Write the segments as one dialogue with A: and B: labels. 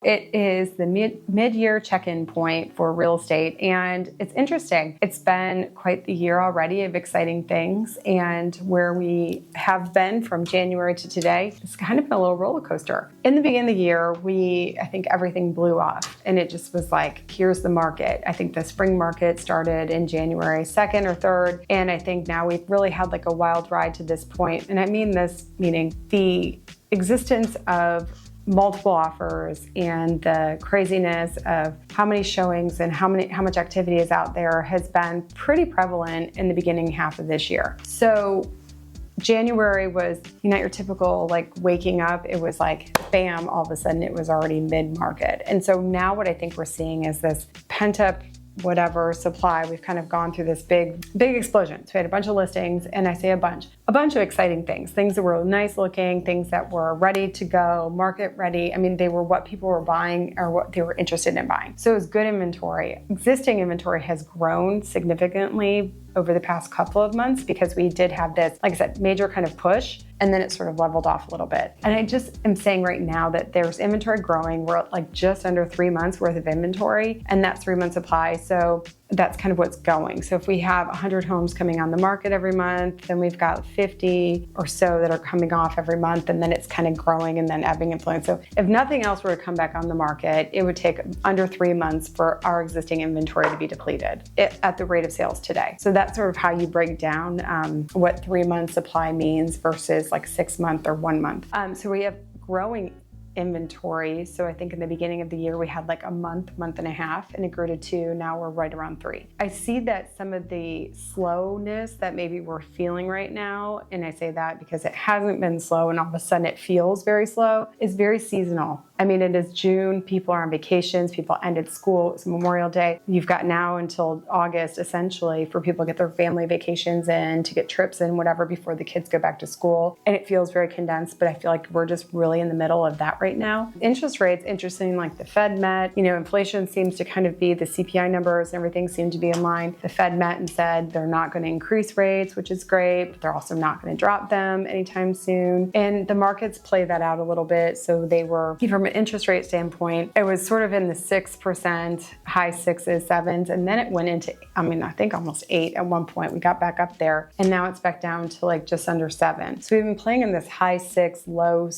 A: It is the mid-year check-in point for real estate, and it's interesting. It's been quite the year already of exciting things, and where we have been from January to today, it's kind of been a little roller coaster. In the beginning of the year, I think everything blew off, and it just was like, here's the market. I think the spring market started in January 2nd or 3rd, and I think now we've really had like a wild ride to this point. And I mean this meaning the existence of multiple offers and the craziness of how many showings and how much activity is out there has been pretty prevalent in the beginning half of this year. So January was not your typical like waking up. It was like bam, all of a sudden it was already mid-market. And so now what I think we're seeing is this pent up whatever supply. We've kind of gone through this big explosion. So we had a bunch of listings, and I say a bunch of exciting things that were nice looking, things that were ready to go, market ready. I mean, they were what people were buying or what they were interested in buying. So it was good inventory. Existing inventory has grown significantly over the past couple of months because we did have this, like I said, major kind of push, and then it sort of leveled off a little bit. And I just am saying right now that there's inventory growing. We're at like just under 3 months worth of inventory, and that's 3 months supply. So that's kind of what's going. So if we have 100 homes coming on the market every month, then we've got 50 or so that are coming off every month, and then it's kind of growing and then ebbing and flowing. So if nothing else were to come back on the market, it would take under 3 months for our existing inventory to be depleted at the rate of sales today. So that's sort of how you break down what 3 month supply means versus like 6 month or 1 month. So we have growing inventory. So I think in the beginning of the year, we had like a month and a half, and it grew to 2. Now we're right around 3. I see that some of the slowness that maybe we're feeling right now, and I say that because it hasn't been slow and all of a sudden it feels very slow, is very seasonal. I mean, it is June, people are on vacations, people ended school, it's Memorial Day. You've got now until August, essentially, for people to get their family vacations in, to get trips in, whatever, before the kids go back to school. And it feels very condensed, but I feel like we're just really in the middle of that right now. Interest rates, interesting, like the Fed met, inflation seems to kind of be the CPI numbers, and everything seemed to be in line. The Fed met and said they're not going to increase rates, which is great, but they're also not going to drop them anytime soon. And the markets play that out a little bit. So they were, from an interest rate standpoint, it was sort of in the 6%, high 6s, 7s, and then it went into, I think almost 8 at one point. We got back up there, and now it's back down to like just under 7. So we've been playing in this high 6, low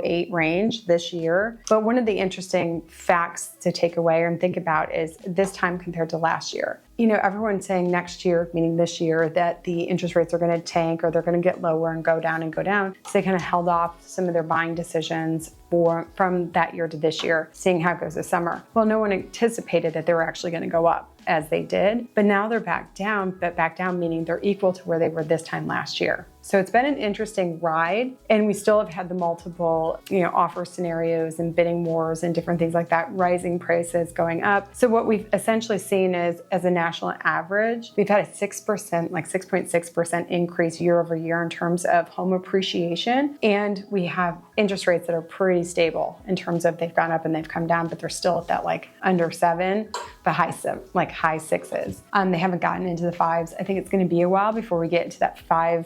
A: 8 range this year. But one of the interesting facts to take away and think about is this time compared to last year. Everyone's saying next year, meaning this year, that the interest rates are going to tank or they're going to get lower and go down and go down. So they kind of held off some of their buying decisions from that year to this year, seeing how it goes this summer. Well, no one anticipated that they were actually going to go up as they did, but now they're back down, but back down meaning they're equal to where they were this time last year. So it's been an interesting ride, and we still have had the multiple, offer scenarios and bidding wars and different things like that, rising prices going up. So what we've essentially seen is, as a national average, we've had a 6%, like 6.6% increase year over year in terms of home appreciation. And we have interest rates that are pretty stable in terms of they've gone up and they've come down, but they're still at that like under 7, but high 6s. They haven't gotten into the 5s. I think it's going to be a while before we get into that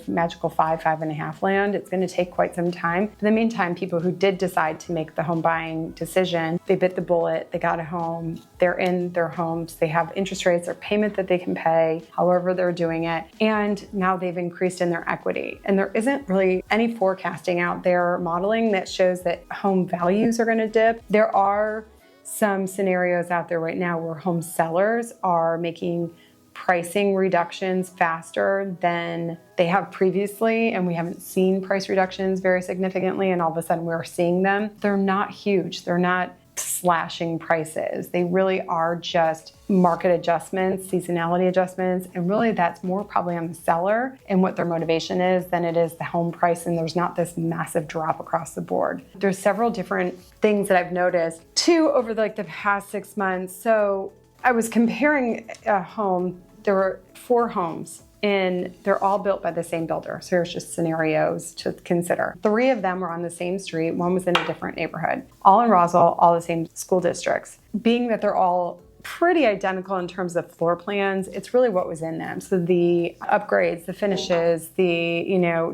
A: magical 5.5 land. It's going to take quite some time. In the meantime, people who did decide to make the home buying decision, they bit the bullet, they got a home, they're in their homes, they have interest rates or payment that they can pay, however they're doing it, and now they've increased in their equity. And there isn't really any forecasting out there, modeling that shows that home values are going to dip. There are some scenarios out there right now where home sellers are making pricing reductions faster than they have previously, and we haven't seen price reductions very significantly, and all of a sudden we're seeing them. They're not huge. They're not slashing prices. They really are just market adjustments, seasonality adjustments, and really that's more probably on the seller and what their motivation is than it is the home price, and there's not this massive drop across the board. There's several different things that I've noticed too over the past 6 months. So I was comparing a home. There were 4 homes, and they're all built by the same builder. So here's just scenarios to consider. 3 of them were on the same street. 1 was in a different neighborhood. All in Roswell, all the same school districts. Being that they're all pretty identical in terms of floor plans. It's really what was in them. So the upgrades, the finishes,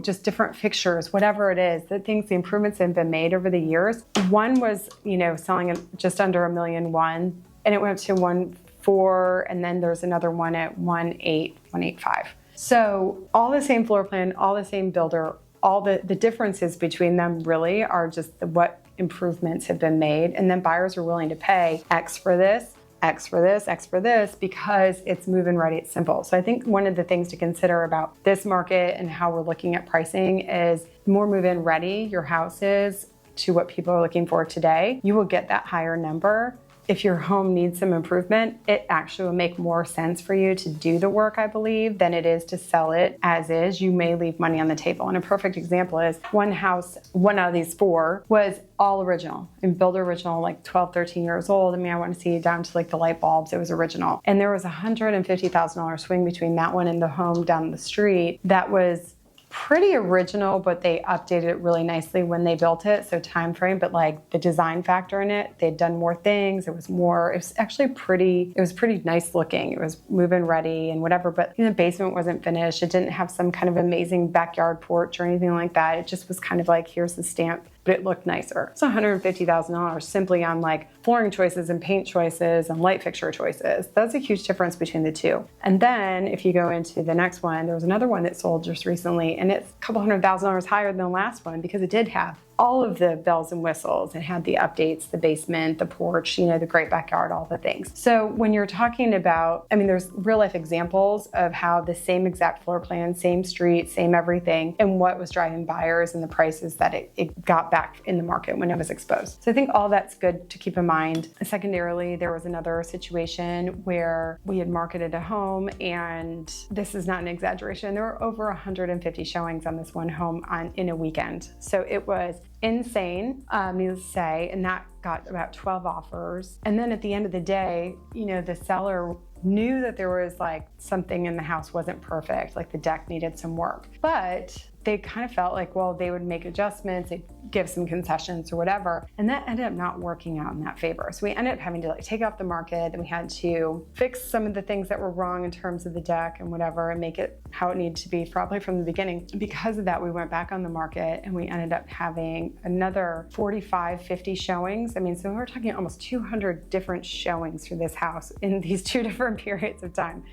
A: just different fixtures, whatever it is, the improvements that have been made over the years. One was, selling at just under $1.1 million, and it went up to 1.4, and then there's another one at 1.8, 1.85. So all the same floor plan, all the same builder, all the differences between them really are just what improvements have been made. And then buyers are willing to pay X for this, X for this, X for this, because it's move-in ready, it's simple. So I think one of the things to consider about this market and how we're looking at pricing is the more move-in ready your house is to what people are looking for today, you will get that higher number. If your home needs some improvement, it actually will make more sense for you to do the work, I believe, than it is to sell it as is. You may leave money on the table. And a perfect example is one house, one out of these four, was all original and builder original, like 12, 13 years old. I mean, I want to see down to like the light bulbs, it was original. And there was a $150,000 swing between that one and the home down the street that was pretty original, but they updated it really nicely when they built it. So time frame, but like the design factor in it, they'd done more things. It was actually pretty nice looking. It was move-in ready and whatever, but the basement wasn't finished. It didn't have some kind of amazing backyard porch or anything like that. It just was kind of like, here's the stamp, but it looked nicer. It's $150,000 simply on like flooring choices and paint choices and light fixture choices. That's a huge difference between the two. And then if you go into the next one, there was another one that sold just recently, and it's a couple $100,000 higher than the last one because it did have all of the bells and whistles. It had the updates, the basement, the porch, the great backyard, all the things. So when you're talking about, there's real life examples of how the same exact floor plan, same street, same everything, and what was driving buyers and the prices that it got back in the market when it was exposed. So I think all that's good to keep in mind. Secondarily, there was another situation where we had marketed a home, and this is not an exaggeration. There were over 150 showings on this one home in a weekend. So it was insane, needless to say, and that got about 12 offers. And then at the end of the day, the seller knew that there was like something in the house wasn't perfect, like the deck needed some work. But they kind of felt like, well, they would make adjustments, they'd give some concessions or whatever. And that ended up not working out in that favor. So we ended up having to take it off the market, and we had to fix some of the things that were wrong in terms of the deck and whatever, and make it how it needed to be probably from the beginning. Because of that, we went back on the market and we ended up having another 45, 50 showings. So we're talking almost 200 different showings for this house in these two different periods of time.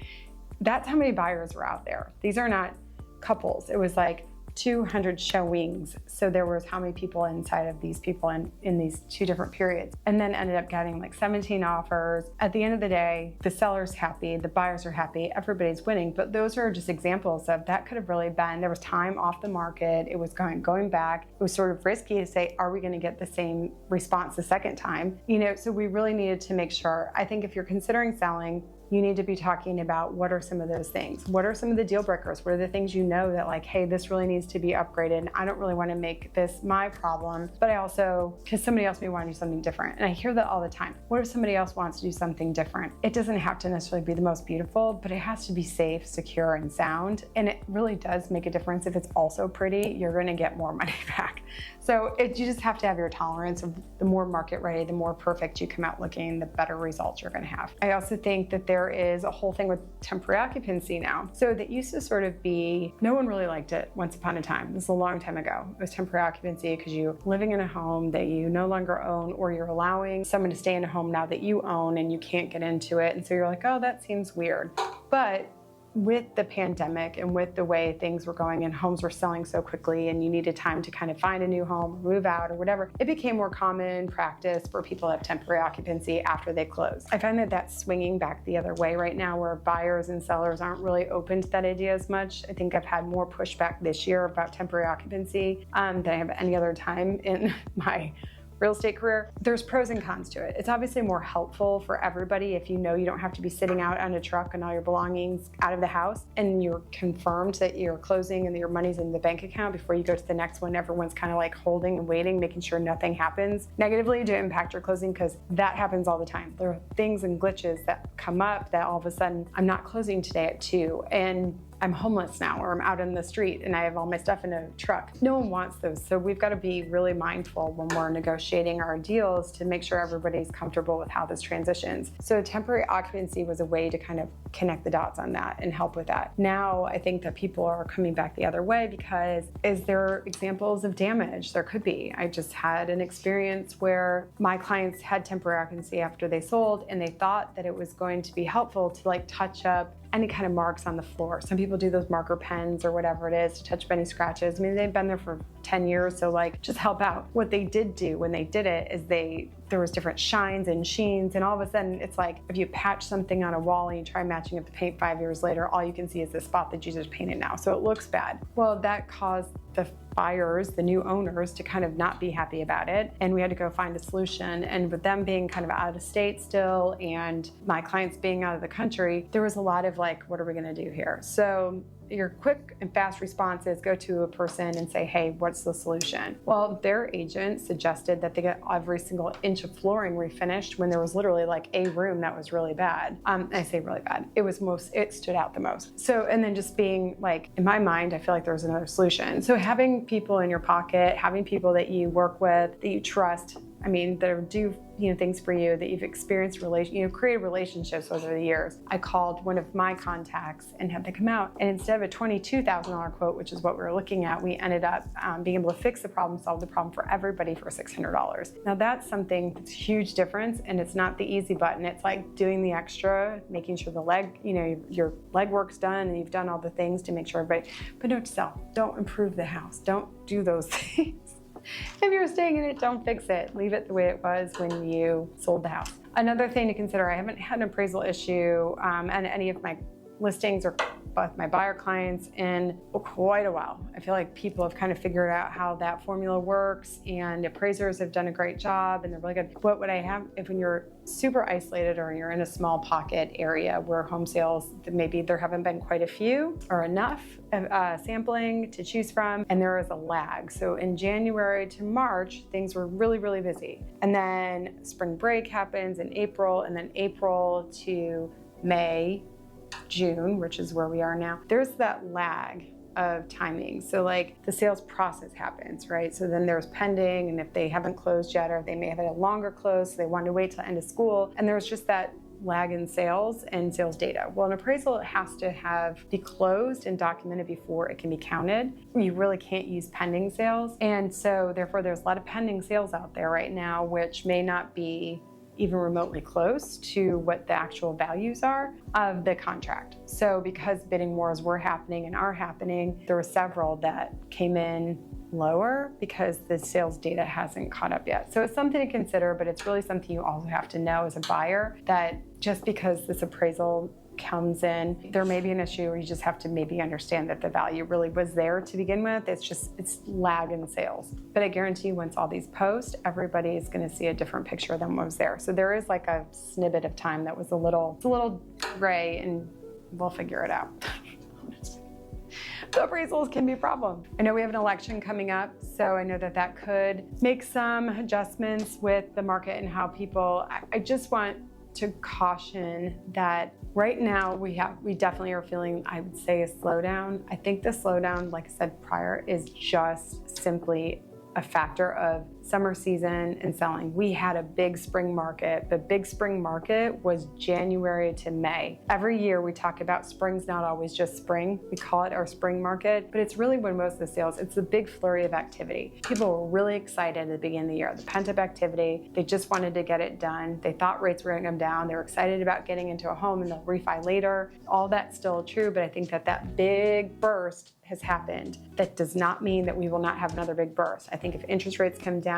A: That's how many buyers were out there. These are not couples. It was like 200 showings. So there was how many people inside of these people in these two different periods, and then ended up getting like 17 offers. At the end of the day, the seller's happy, the buyers are happy, everybody's winning. But those are just examples of that could have really been, there was time off the market. It was going back. It was sort of risky to say, are we going to get the same response the second time? So we really needed to make sure. I think if you're considering selling, you need to be talking about what are some of those things. What are some of the deal breakers? What are the things that like, hey, this really needs to be upgraded. And I don't really want to make this my problem, but I also, because somebody else may want to do something different. And I hear that all the time. What if somebody else wants to do something different? It doesn't have to necessarily be the most beautiful, but it has to be safe, secure, and sound. And it really does make a difference. If it's also pretty, you're going to get more money back. So you just have to have your tolerance of the more market ready, the more perfect you come out looking, the better results you're going to have. I also think that there is a whole thing with temporary occupancy now. So that used to sort of be, no one really liked it once upon a time. This is a long time ago. It was temporary occupancy because you're living in a home that you no longer own, or you're allowing someone to stay in a home now that you own and you can't get into it. And so you're like, oh, that seems weird. But with the pandemic and with the way things were going and homes were selling so quickly and you needed time to kind of find a new home, move out or whatever, it became more common practice for people to have temporary occupancy after they close. I find that that's swinging back the other way right now, where buyers and sellers aren't really open to that idea as much. I think I've had more pushback this year about temporary occupancy than I have any other time in my real estate career. There's pros and cons to it. It's obviously more helpful for everybody if you know you don't have to be sitting out on a truck and all your belongings out of the house, and you're confirmed that you're closing and that your money's in the bank account before you go to the next one. Everyone's kind of like holding and waiting, making sure nothing happens negatively to impact your closing, because that happens all the time. There are things and glitches that come up that all of a sudden, I'm not closing today at 2. And I'm homeless now, or I'm out in the street and I have all my stuff in a truck. No one wants those. So we've got to be really mindful when we're negotiating our deals to make sure everybody's comfortable with how this transitions. So temporary occupancy was a way to kind of connect the dots on that and help with that. Now I think that people are coming back the other way because is there examples of damage? There could be. I just had an experience where my clients had temporary occupancy after they sold, and they thought that it was going to be helpful to like touch up any kind of marks on the floor. Some people do those marker pens or whatever it is to touch up any scratches. I mean, they've been there for 10 years, so like just help out. What they did do when they did it is there was different shines and sheens, and all of a sudden it's like if you patch something on a wall and you try matching up the paint 5 years later, all you can see is the spot that you just painted now. So it looks bad. Well, that caused the buyers, the new owners, to kind of not be happy about it. And we had to go find a solution. And with them being kind of out of state still and my clients being out of the country, there was a lot of like, what are we going to do here? So your quick and fast response is go to a person and say, hey, what's the solution? Well, their agent suggested that they get every single inch of flooring refinished when there was literally like a room that was really bad. I say really bad. It stood out the most. So, and then just being like, in my mind, I feel like there was another solution. So having people in your pocket, having people that you work with, that you trust, I mean, that do things for you, that you've experienced created relationships over the years. I called one of my contacts and had them come out, and instead of a $22,000 quote, which is what we were looking at, we ended up being able to fix the problem, solve the problem for everybody for $600. Now that's something that's a huge difference, and it's not the easy button. It's like doing the extra, making sure the leg, your leg work's done, and you've done all the things to make sure everybody. But don't sell. Don't improve the house. Don't do those things. If you're staying in it, don't fix it. Leave it the way it was when you sold the house. Another thing to consider, I haven't had an appraisal issue on any of my listings or with my buyer clients in quite a while. I feel like people have kind of figured out how that formula works, and appraisers have done a great job and they're really good. What would I have if when you're super isolated or you're in a small pocket area where home sales, maybe there haven't been quite a few or enough sampling to choose from, and there is a lag. So in January to March, things were really, really busy. And then spring break happens in April, and then April to May, June, which is where we are now, there's that lag of timing. So like the sales process happens, right? So then there's pending, and if they haven't closed yet, or they may have had a longer close, so they wanted to wait till the end of school. And there's just that lag in sales and sales data. Well, an appraisal has to be closed and documented before it can be counted. You really can't use pending sales. And so therefore there's a lot of pending sales out there right now, which may not be even remotely close to what the actual values are of the contract. So because bidding wars were happening and are happening, there were several that came in lower because the sales data hasn't caught up yet. So it's something to consider, but it's really something you also have to know as a buyer, that just because this appraisal comes in, there may be an issue, or you just have to maybe understand that the value really was there to begin with. It's lag in sales. But I guarantee once all these post, everybody is going to see a different picture than what was there. So there is like a snippet of time that was a little gray, and we'll figure it out. The appraisals can be a problem. I know we have an election coming up, so I know that could make some adjustments with the market and how people, I just want to caution that right now we definitely are feeling, I would say, a slowdown. I think the slowdown, like I said prior, is just simply a factor of summer season and selling. We had a big spring market. The big spring market was January to May. Every year we talk about spring's not always just spring. We call it our spring market, but it's really when most of the sales, it's the big flurry of activity. People were really excited at the beginning of the year, the pent-up activity. They just wanted to get it done. They thought rates were going to come down. They were excited about getting into a home and they'll refi later. All that's still true, but I think that big burst has happened. That does not mean that we will not have another big burst. I think if interest rates come down,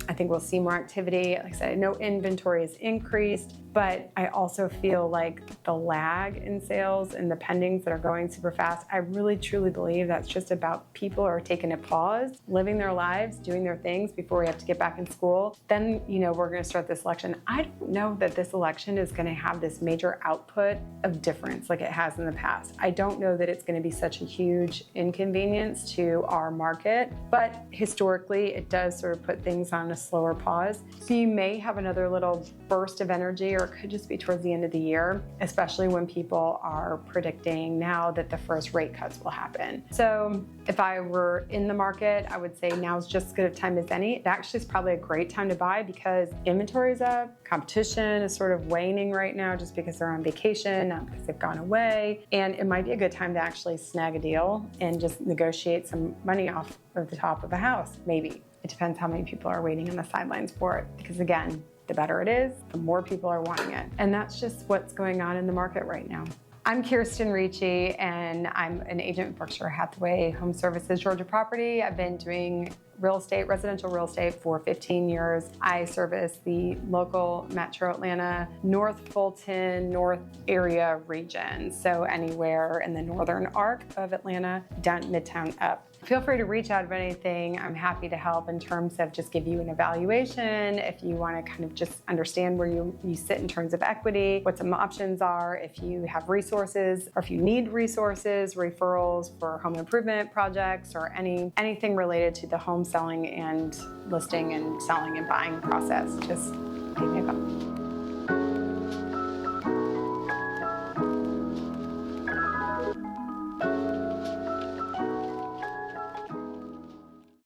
A: I think we'll see more activity. Like I said, I know inventory has increased, but I also feel like the lag in sales and the pendings that are going super fast, I really truly believe that's just about people are taking a pause, living their lives, doing their things before we have to get back in school. Then, we're going to start this election. I don't know that this election is going to have this major output of difference like it has in the past. I don't know that it's going to be such a huge inconvenience to our market, but historically it does sort of put put things on a slower pause. So you may have another little burst of energy, or it could just be towards the end of the year, especially when people are predicting now that the first rate cuts will happen. So if I were in the market, I would say now's just as good a time as any. It actually is probably a great time to buy because inventory is up, competition is sort of waning right now just because they're on vacation, not because they've gone away. And it might be a good time to actually snag a deal and just negotiate some money off of the top of a house, maybe. It depends how many people are waiting on the sidelines for it. Because again, the better it is, the more people are wanting it. And that's just what's going on in the market right now. I'm Kirsten Ricci, and I'm an agent at Berkshire Hathaway Home Services Georgia Property. I've been doing real estate, residential real estate for 15 years. I service the local Metro Atlanta, North Fulton, North area region. So anywhere in the northern arc of Atlanta, down Midtown up. Feel free to reach out about anything. I'm happy to help in terms of just give you an evaluation. If you want to kind of just understand where you sit in terms of equity, what some options are, if you have resources, or if you need resources, referrals for home improvement projects, or anything related to the home selling and listing and selling and buying process, just give me a call.